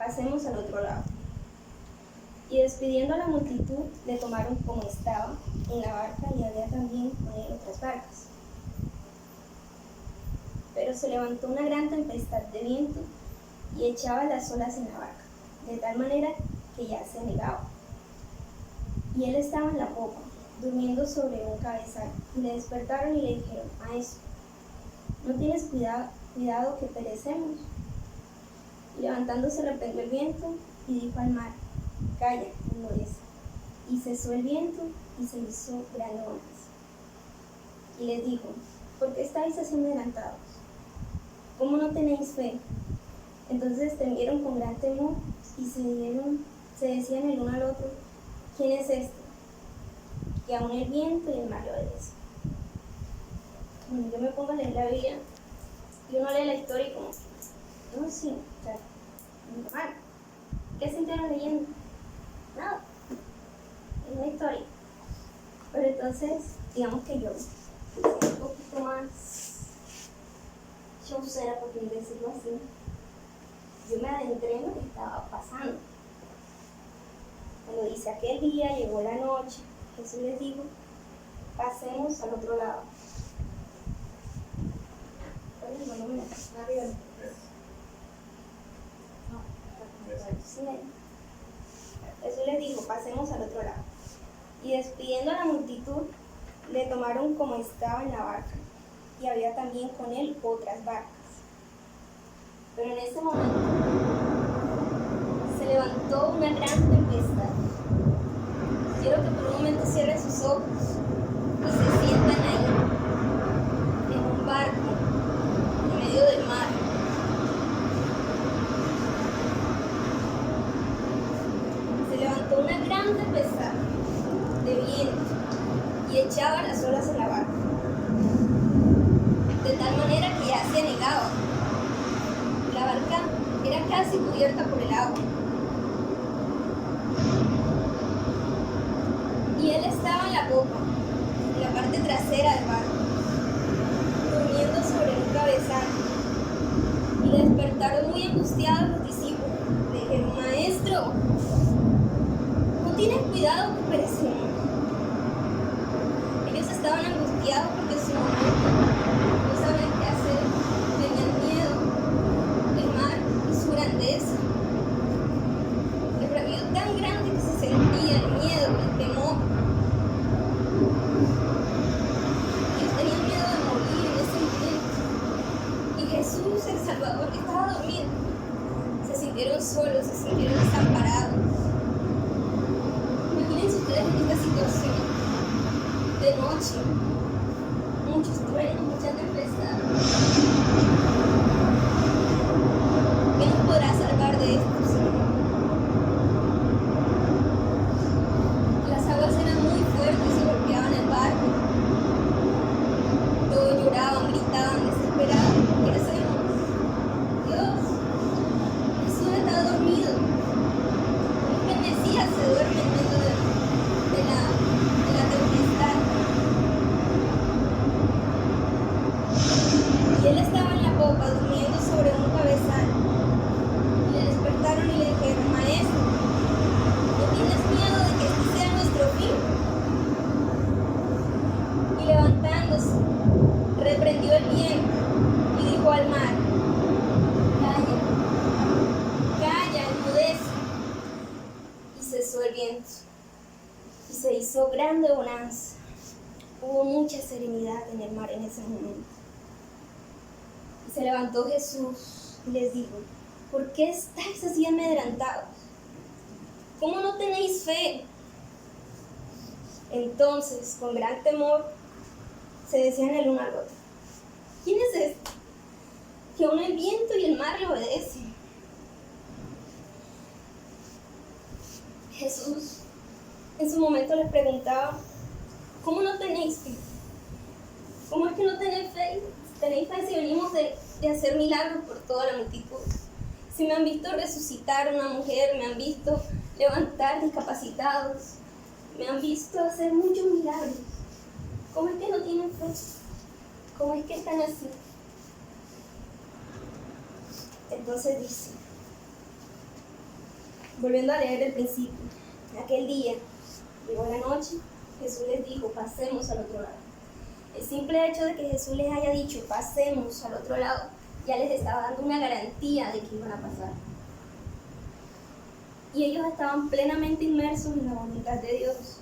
pasemos al otro lado. Y despidiendo a la multitud, le tomaron como estaba en la barca, y había también con él otras barcas. Pero se levantó una gran tempestad de viento y echaba las olas en la barca, de tal manera que ya se anegaba. Y él estaba en la popa, durmiendo sobre un cabezal, y le despertaron y le dijeron: Maestro, ¿no tienes cuidado que perecemos? Y levantándose reprendió el viento y dijo al mar: Calla, enmudece. Y cesó el viento y se hizo gran bonanza. Y les dijo: ¿por qué estáis así amedrentados? ¿Cómo no tenéis fe? Entonces temieron con gran temor y se decían el uno al otro: ¿quién es este, que aun el viento y el mar le obedecen? Yo me pongo a leer la Biblia y uno lee la historia y como, no, sí, o sea, normal. ¿Qué sintieron leyendo? Nada, es una historia. Pero entonces, digamos que yo soy un poquito más showcera, por decirlo así. Yo me adentré en lo que estaba pasando. Cuando dice aquel día, llegó la noche, Jesús les dijo: pasemos al otro lado. Jesús les dijo: pasemos al otro lado. Y despidiendo a la multitud, le tomaron como estaba en la barca, y había también con él otras barcas. Pero en ese momento se levantó una gran tempestad. Quiero que por un momento cierren sus ojos y se sientan ahí, en un barco, en medio del mar. Se levantó una gran tempestad de viento y echaba las olas en la barca, de tal manera que ya se anegaba. La barca era casi cubierta por el agua. Y él estaba en la popa, en la parte trasera del barco, durmiendo sobre un cabezal. Y le despertaron muy angustiados los discípulos. Le dijeron: Maestro, ¿no tienes cuidado que perecemos? Ellos estaban angustiados porque en su momento no sabían qué hacer, tenían miedo, el mar y su grandeza. El bravío tan grande que se sentía, el miedo, el temor. Ellos tenían miedo de morir en ese momento. Y Jesús, el Salvador, estaba dormido. Se sintieron solos, se sintieron desamparados. Imagínense ustedes en esta situación, de noche, muchos truenos, mucha tempestad. ¿Qué nos podrá salvar de esto, Señor? Las aguas eran muy fuertes y golpeaban el barco. Todos lloraban, gritaban, desesperados. ¿Qué hacemos? Dios, Jesús está dormido. ¿Cómo que el Mesías se duerme en medio de la tempestad? Y él estaba en la popa, durmiendo sobre un cabezal. Y le despertaron y le dijeron: Maestro, ¿no tienes miedo de que este sea nuestro fin? Y levantándose, reprendió el viento y dijo al mar: Calla, calla, enmudece. Y cesó el viento y se hizo grande bonanza. Hubo mucha serenidad en el mar en ese momento. Y se levantó Jesús y les dijo: ¿por qué estáis así amedrentados? ¿Cómo no tenéis fe? Entonces, con gran temor, se decían el uno al otro: ¿quién es este, que aun el viento y el mar le obedecen? Jesús en su momento les preguntaba: ¿cómo no tenéis fe? ¿Cómo es que no tenéis fe? Tenéis fe si venimos de hacer milagros por toda la multitud. Si me han visto resucitar a una mujer, me han visto levantar discapacitados, me han visto hacer muchos milagros. ¿Cómo es que no tienen fe? ¿Cómo es que están así? Entonces dice: Volviendo a leer del principio, aquel día, llegó la noche, Jesús les dijo, pasemos al otro lado. El simple hecho de que Jesús les haya dicho, pasemos al otro lado, ya les estaba dando una garantía de que iban a pasar. Y ellos estaban plenamente inmersos en la voluntad de Dios.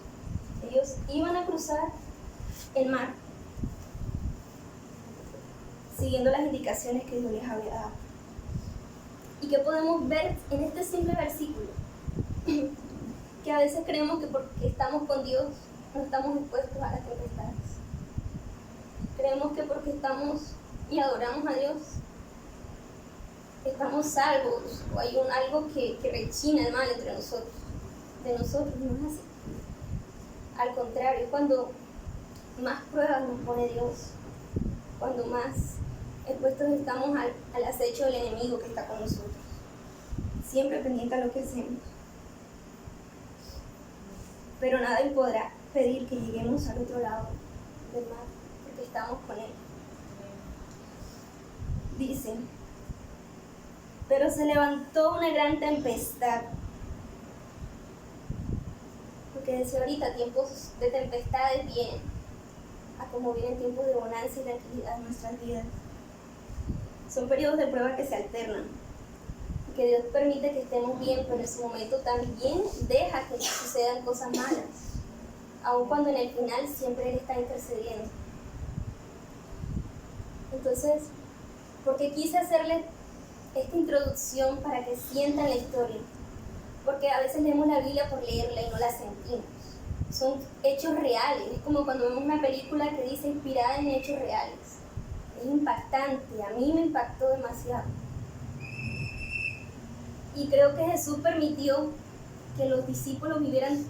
Ellos iban a cruzar el mar, siguiendo las indicaciones que Dios les había dado. ¿Y qué podemos ver en este simple versículo? Que a veces creemos que porque estamos con Dios no estamos expuestos a las tempestades. Creemos que porque estamos y adoramos a Dios estamos salvos, o hay algo que rechina el mal entre nosotros. De nosotros no es así. Al contrario, cuando más pruebas nos pone Dios, cuando más expuestos estamos al acecho del enemigo que está con nosotros, siempre pendiente a lo que hacemos. Pero nadie podrá pedir que lleguemos al otro lado del mar, porque estamos con Él. Dice, pero se levantó una gran tempestad. Porque desde ahorita tiempos de tempestades vienen, a como vienen tiempos de bonanza y tranquilidad en nuestras vidas. Son periodos de prueba que se alternan, que Dios permite que estemos bien, pero en su momento también deja que sucedan cosas malas, aun cuando en el final siempre Él está intercediendo. Entonces, porque quise hacerles esta introducción para que sientan la historia, porque a veces leemos la Biblia por leerla y no la sentimos. Son hechos reales, es como cuando vemos una película que dice inspirada en hechos reales. Es impactante, a mí me impactó demasiado. Y creo que Jesús permitió que los discípulos vivieran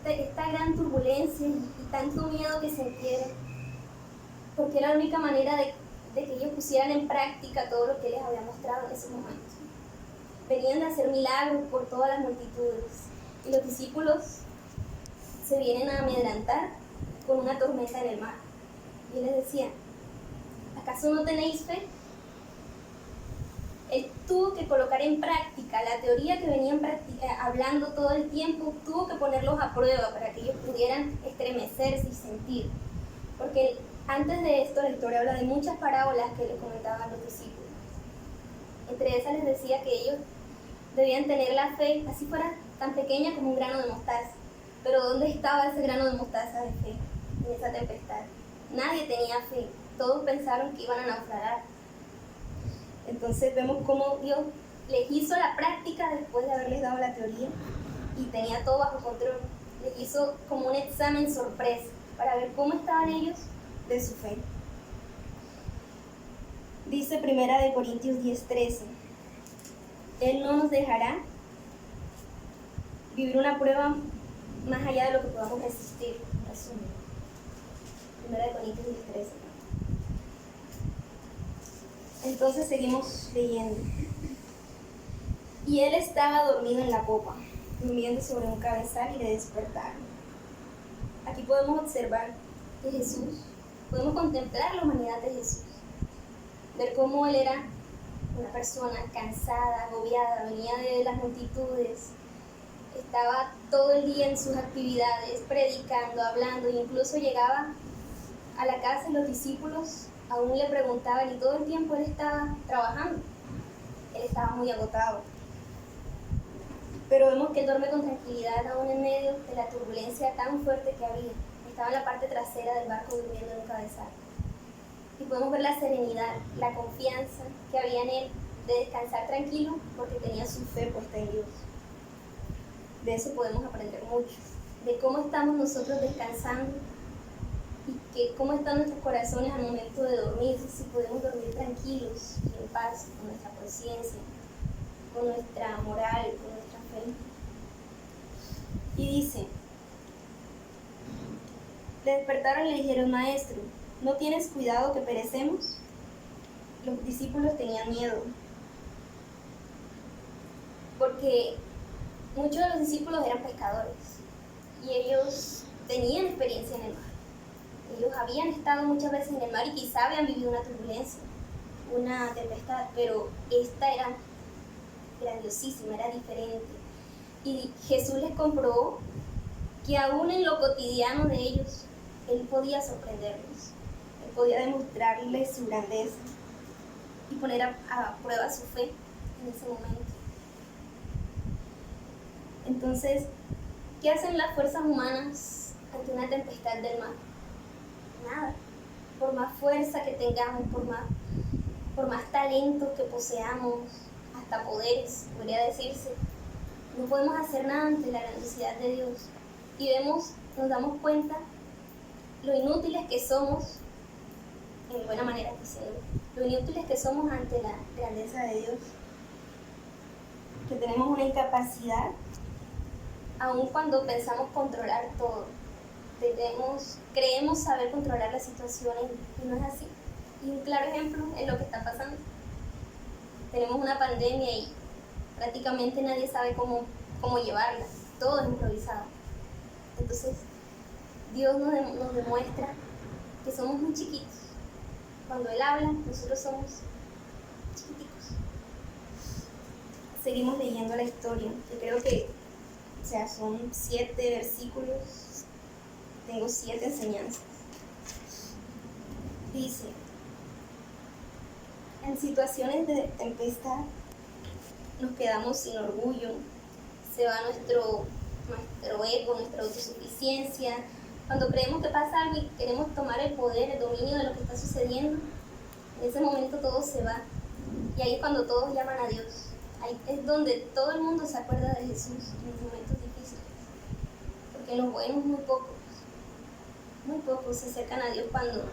esta gran turbulencia y tanto miedo que sintieran, porque era la única manera de que ellos pusieran en práctica todo lo que les había mostrado en ese momento. Venían de hacer milagros por todas las multitudes, y los discípulos se vienen a amedrentar con una tormenta en el mar. Y Él les decía, ¿acaso no tenéis fe? Él tuvo que colocar en práctica la teoría que venían hablando todo el tiempo, tuvo que ponerlos a prueba para que ellos pudieran estremecerse y sentir. Porque antes de esto la historia habla de muchas parábolas que le comentaban los discípulos. Entre esas les decía que ellos debían tener la fe, así fuera tan pequeña como un grano de mostaza. Pero ¿dónde estaba ese grano de mostaza de fe en esa tempestad? Nadie tenía fe, todos pensaron que iban a naufragar. Entonces vemos cómo Dios les hizo la práctica después de haberles dado la teoría y tenía todo bajo control. Les hizo como un examen sorpresa para ver cómo estaban ellos de su fe. Dice 1 Corintios 10:13, Él no nos dejará vivir una prueba más allá de lo que podamos resistir. Resumen. 1 Corintios 10:13. Entonces seguimos leyendo. Y él estaba dormido en la popa, durmiendo sobre un cabezal, y le despertaron. Aquí podemos observar que Jesús, podemos contemplar la humanidad de Jesús, ver cómo él era una persona cansada, agobiada, venía de las multitudes, estaba todo el día en sus actividades, predicando, hablando, e incluso llegaba a la casa y los discípulos aún le preguntaban, y todo el tiempo él estaba trabajando, él estaba muy agotado. Pero vemos que él duerme con tranquilidad aún en medio de la turbulencia tan fuerte que había. Estaba en la parte trasera del barco durmiendo en un cabezal. Y podemos ver la serenidad, la confianza que había en él de descansar tranquilo porque tenía su fe puesta en Dios. De eso podemos aprender mucho, de cómo estamos nosotros descansando y cómo están nuestros corazones al momento de dormir, si podemos dormir tranquilos y en paz con nuestra conciencia, con nuestra moral, con nuestra fe. Y dice, le despertaron y le dijeron, Maestro, ¿no tienes cuidado que perecemos? Los discípulos tenían miedo, porque muchos de los discípulos eran pescadores y ellos tenían experiencia en el mar. Ellos habían estado muchas veces en el mar y quizá habían vivido una turbulencia, una tempestad, pero esta era grandiosísima, era diferente. Y Jesús les comprobó que aún en lo cotidiano de ellos, Él podía sorprenderlos, Él podía demostrarles su grandeza y poner a prueba su fe en ese momento. Entonces, ¿qué hacen las fuerzas humanas ante una tempestad del mar? Nada. Por más fuerza que tengamos, por más talentos que poseamos, hasta poderes, podría decirse, no podemos hacer nada ante la grandiosidad de Dios. Y nos damos cuenta lo inútiles que somos, en buena manera diciendo, lo inútiles que somos ante la grandeza de Dios. Que tenemos una incapacidad, aun cuando pensamos controlar todo. Creemos saber controlar las situaciones y no es así. Y un claro ejemplo es lo que está pasando. Tenemos una pandemia y prácticamente nadie sabe cómo llevarla. Todo es improvisado. Entonces, Dios nos demuestra que somos muy chiquitos. Cuando Él habla, nosotros somos chiquiticos. Seguimos leyendo la historia. Yo creo que, son 7 versículos. Tengo 7 enseñanzas. Dice, en situaciones de tempestad nos quedamos sin orgullo, se va nuestro ego, nuestra autosuficiencia. Cuando creemos que pasa algo y queremos tomar el poder, el dominio de lo que está sucediendo, en ese momento todo se va. Y ahí es cuando todos llaman a Dios. Ahí es donde todo el mundo se acuerda de Jesús en los momentos difíciles. Porque en los buenos muy pocos se acercan a Dios cuando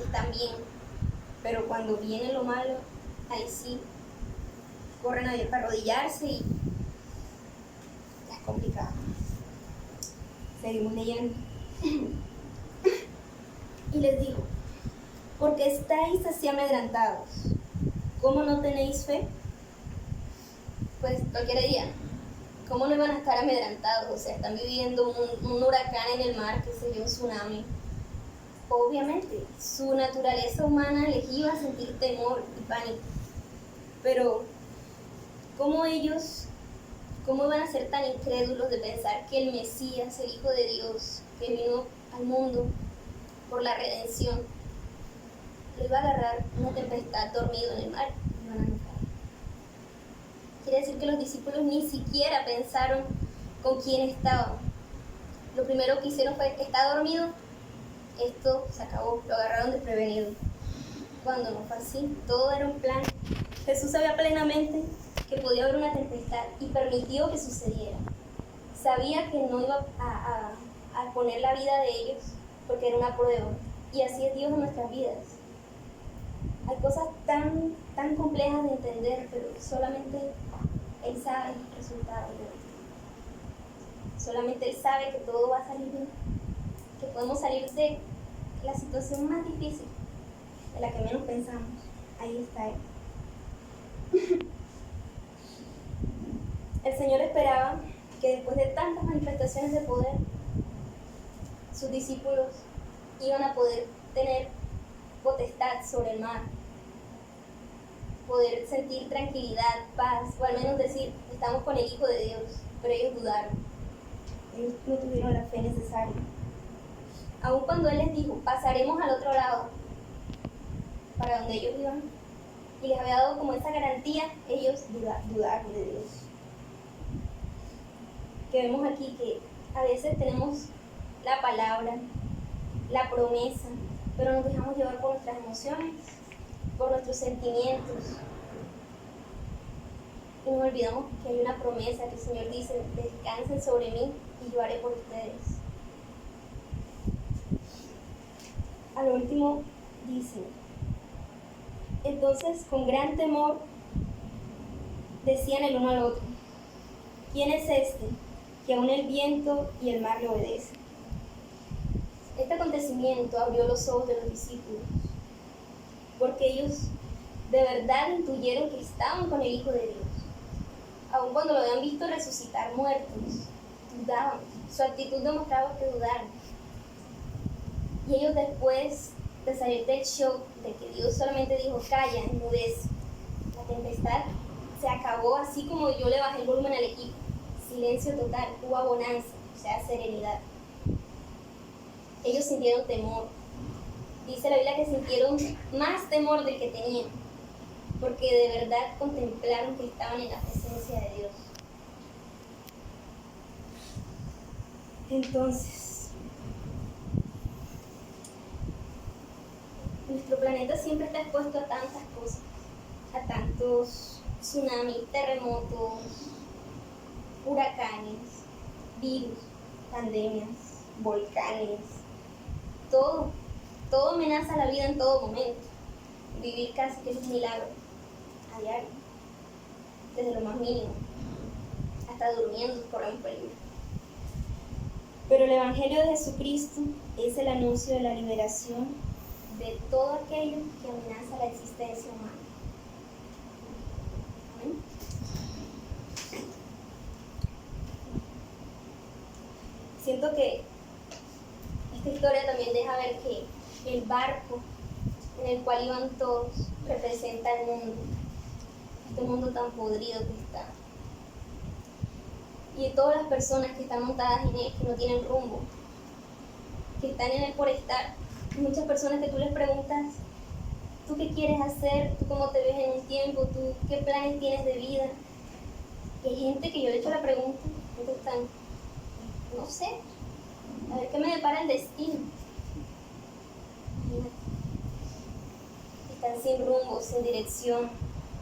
están bien. Pero cuando viene lo malo, ahí sí corren a Dios para arrodillarse y es complicado. Seguimos leyendo. Y les dijo, ¿por qué estáis así amedrentados? ¿Cómo no tenéis fe? Pues cualquiera diría, ¿cómo no iban a estar amedrentados? O sea, están viviendo un huracán en el mar, que se dio un tsunami. Obviamente, su naturaleza humana les iba a sentir temor y pánico. Pero, ¿cómo iban a ser tan incrédulos de pensar que el Mesías, el Hijo de Dios, que vino al mundo por la redención, lo iba a agarrar una tempestad dormido en el mar? Iban a enojar. Quiere decir que los discípulos ni siquiera pensaron con quién estaban. Lo primero que hicieron fue, ¿está dormido? Esto se acabó, lo agarraron desprevenido. Cuando no fue así, todo era un plan. Jesús sabía plenamente que podía haber una tempestad y permitió que sucediera. Sabía que no iba a poner la vida de ellos porque era una prueba. Y así es Dios en nuestras vidas. Hay cosas tan complejas de entender, pero solamente Él sabe el resultado. Solamente Él sabe que todo va a salir bien, que podemos salir de la situación más difícil, de la que menos pensamos. Ahí está Él. El Señor esperaba que después de tantas manifestaciones de poder, sus discípulos iban a poder tener potestad sobre el mar, poder sentir tranquilidad, paz, o al menos decir, estamos con el Hijo de Dios. Pero ellos dudaron, ellos no tuvieron la fe necesaria. Aun cuando Él les dijo, pasaremos al otro lado, para donde ellos iban, y les había dado como esa garantía, ellos dudaron de Dios. Que vemos aquí que a veces tenemos la palabra, la promesa, pero nos dejamos llevar por nuestras emociones, por nuestros sentimientos. Y nos olvidamos que hay una promesa que el Señor dice, descansen sobre mí y yo haré por ustedes. A lo último dice, entonces con gran temor decían el uno al otro, ¿quién es este que aún el viento y el mar le obedecen? Este acontecimiento abrió los ojos de los discípulos, porque ellos de verdad intuyeron que estaban con el Hijo de Dios. Aun cuando lo habían visto resucitar muertos, dudaban. Su actitud demostraba que dudaron. Y ellos, después de salir del shock de que Dios solamente dijo, calla, enmudece, la tempestad se acabó así como yo le bajé el volumen al equipo. silencio total, hubo bonanza, o sea, serenidad. Ellos sintieron temor. Dice la Biblia que sintieron más temor del que tenían, porque de verdad contemplaron que estaban en la presencia de Dios. Entonces, nuestro planeta siempre está expuesto a tantas cosas, a tantos tsunamis, terremotos, huracanes, virus, pandemias, volcanes, todo amenaza la vida en todo momento. Vivir casi que es un milagro, a diario, desde lo más mínimo, hasta durmiendo corremos peligro. Pero el Evangelio de Jesucristo es el anuncio de la liberación de todo aquello que amenaza la existencia humana. ¿Amén? Siento que esta historia también deja ver que el barco en el cual iban todos representa el mundo, este mundo tan podrido que está. Y de todas las personas que están montadas en él, que no tienen rumbo, que están en él por estar. Hay muchas personas que tú les preguntas, ¿tú qué quieres hacer? ¿Tú cómo te ves en un tiempo? ¿Tú qué planes tienes de vida? Y hay gente que yo le he hecho la pregunta, que están, no sé, a ver qué me depara el destino. Están sin rumbo, sin dirección,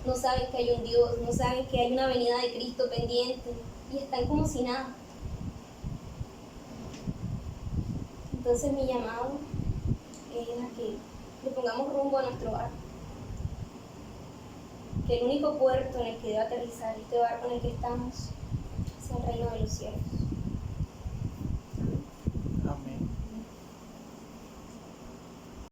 no saben que hay un Dios, no saben que hay una venida de Cristo pendiente y están como si nada. Entonces mi llamado es a que le pongamos rumbo a nuestro barco, que el único puerto en el que debe aterrizar este barco en el que estamos es el reino de los cielos.